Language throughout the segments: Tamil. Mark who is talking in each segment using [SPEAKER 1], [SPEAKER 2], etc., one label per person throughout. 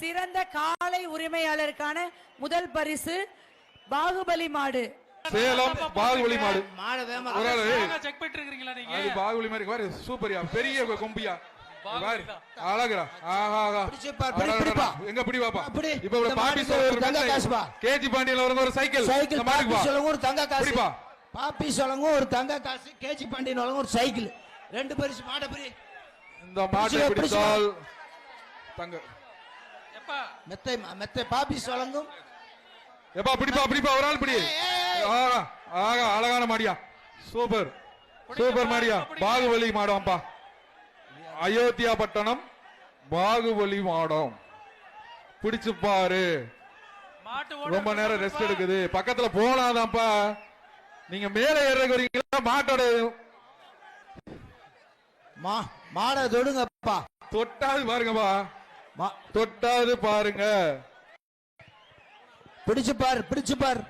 [SPEAKER 1] சிறந்த காளை உரிமையாளருக்கான முதல் பரிசு பாகுபலி மாடு.
[SPEAKER 2] சேலம் பாகுபலி மாடு.
[SPEAKER 3] செக் பண்ணிட்டு இருக்கீங்களா நீங்க?
[SPEAKER 2] அது பாகுபலி மாதிரி பாரு, சூப்பர்யா, பெரிய கொம்பியா பாரு, அழகுடா. ஆஹா, எங்க பிடி பாப்பா. இப்ப பாப்பி சொல்லுங்க, கேஜி பாண்டியன்ல வரங்க ஒரு சைக்கிள்,
[SPEAKER 4] சைக்கிள் பாப்பி சொல்லுங்க ஒரு தங்க காசு, பாப்பி சொல்லுங்க ஒரு தங்க காசு, கேஜி பாண்டியன் வழங்க ஒரு சைக்கிள், ரெண்டு பரிசு. மாட பிடி.
[SPEAKER 2] இந்த மாட்டை பிடித்தால் தங்க
[SPEAKER 4] மெத்தை மெத்தை பாப்பி சொல்லுங்க.
[SPEAKER 2] எப்பா பிடிப்பா பிடிப்பா, ஒரு ஆள் பிடி. ஆஹா ஆஹா, அழகான மாடியா, சூப்பர் சூப்பர் மாடியா. பாகுபலி மாடம்ப்பா, அயோத்தியா பட்டணம் பாகுபலி மாடம். பிடிச்சு பாரு, ரொம்ப நேரம் ரெஸ்ட் எடுக்குது, பக்கத்துல போனாதான்ப்பா. நீங்க மேல ஏறதுக்கு வரீங்களா? மாட்டோட
[SPEAKER 4] மாட தொடுங்கப்பா,
[SPEAKER 2] தொட்டாது பாருங்கப்பா, தொட்டாது பாருங்க.
[SPEAKER 4] பிடிச்சு பாரு பிடிச்சு பாரு,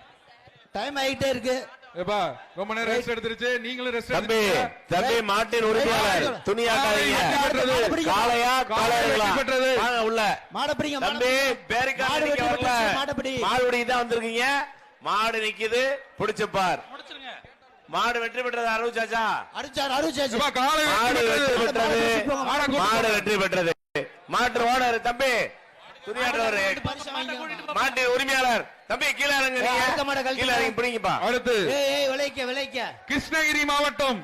[SPEAKER 4] டைம் ஆகிட்டே இருக்கு.
[SPEAKER 2] ஏப்பா ரொம்ப நேரம் ரெஸ்ட் எடுத்துருச்சு, நீங்களும் ரெஸ்ட்
[SPEAKER 5] தம்பி. தம்பி மாட்டின் உரிமையாளர் துணியாக்காதீங்க. காளையா காளையா பெற்றது உள்ள
[SPEAKER 4] மாட பிடிங்க
[SPEAKER 5] தம்பி. பேரிக்காடு வரல, மாடுபடி தான் வந்திருக்கீங்க. மாடு நிக்குது, பிடிச்சு பார். மாடு வெற்றி பெற்றது. அருச்சாச்சா
[SPEAKER 4] அருச்சார் அருச்சாச்சு.
[SPEAKER 5] மாடு வெற்றி பெற்றது, மாடு வெற்றி பெற்றது. மாட்டு ஓனர் தம்பி, துணியாற்றவர் மாட்டு உரிமையாளர் தம்பி. கீழே இறங்க, கீழே இறங்கி பிடிங்கப்பா.
[SPEAKER 2] அடுத்து
[SPEAKER 4] விளைக்க விளைக்க
[SPEAKER 2] கிருஷ்ணகிரி மாவட்டம்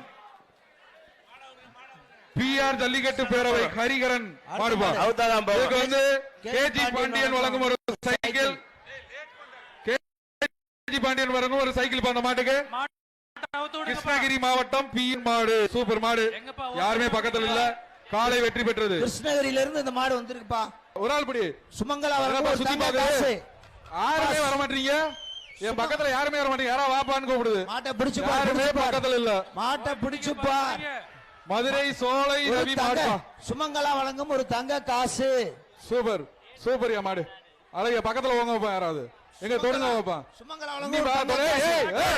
[SPEAKER 2] பிஆர் ஜல்லிக்கட்டு பேரவை ஹரிகரன் மாடுபா. இதுக்கு வந்து கேஜி பாண்டியன் வழங்கும் ஒரு சைக்கிள், கேஜி பாண்டியன் வழங்கும் ஒரு சைக்கிள். அந்த மாட்டுக்கு கிருஷ்ணகிரி மாவட்டம் பி மாடு, சூப்பர் மாடு, யாருமே பக்கத்துல இல்ல. காலை வெற்றி பெற்றது.
[SPEAKER 4] கிருஷ்ணகிரியில இருந்து இந்த மாடு வந்திருக்குப்பா.
[SPEAKER 2] ஒரு ஆள் பிடி.
[SPEAKER 4] சுமங்கலா
[SPEAKER 2] சுத்தி பாக்குது, யாருமே வர மாட்டீங்க. என் பக்கத்துல யாருமே வர மாட்டீங்க. யாரா வாப்பான்னு கூப்பிடுது.
[SPEAKER 4] மாட்டை பிடிச்சு
[SPEAKER 2] யாருமே பக்கத்துல இல்ல.
[SPEAKER 4] மாட்டை பிடிச்சு பார்.
[SPEAKER 2] மதுரை சோலை ரவி மாடு.
[SPEAKER 4] சுமங்கலா வழங்கும் ஒரு தங்க காசு.
[SPEAKER 2] சூப்பர் சூப்பர் யா மாடு. அழகிய பக்கத்துல போங்க வைப்பா, யாராவது எங்க தொடுங்க வைப்பா.
[SPEAKER 4] சுமங்கலா வழங்கும்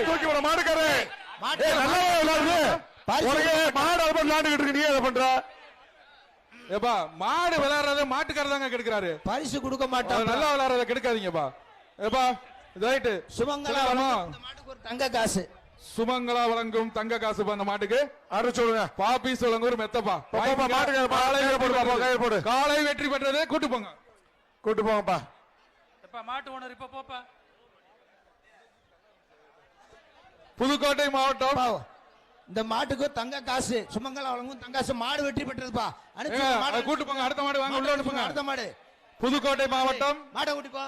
[SPEAKER 2] தூக்கி விட மாடுக்காரு. மாடு விளையாண்டுகிட்டு இருக்கு, நீ அதை பண்ற. ஏப்பா மாடு விளையாடுறத மாட்டுக்காரதாங்க கெடுக்கிறாரு.
[SPEAKER 4] பரிசு கொடுக்க மாட்டாங்க.
[SPEAKER 2] நல்லா விளையாடுறத கெடுக்காதீங்கப்பா. ஏப்பா ரைட்டு.
[SPEAKER 4] சுமங்கலா மாட்டுக்கு ஒரு தங்க காசு.
[SPEAKER 2] சுமங்கலா வழங்கும் தங்க காசு அந்த மாட்டுக்கு. அரு சொல்லுங்க, பாப்பி சொல்லுங்க ஒரு மெத்தப்பா. மாட்டுக்கு காலை வெற்றி பெற்றது. கூட்டு போங்க, கூட்டு போங்கப்பா.
[SPEAKER 3] மாட்டு ஓனர் இப்ப போப்பா.
[SPEAKER 2] புதுக்கோட்டை மாவட்டம்
[SPEAKER 4] இந்த மாட்டுக்கு தங்க காசு, சுமங்கலா வழங்கும் தங்க காசு. மாடு வெற்றி பெற்றதுப்பா.
[SPEAKER 2] கூட்டு போங்க, அடுத்த மாடு வாங்க, உள்ள அனுப்புங்க.
[SPEAKER 4] அடுத்த மாடு
[SPEAKER 2] புதுக்கோட்டை மாவட்டம்
[SPEAKER 4] மாட்டை கூட்டி போ.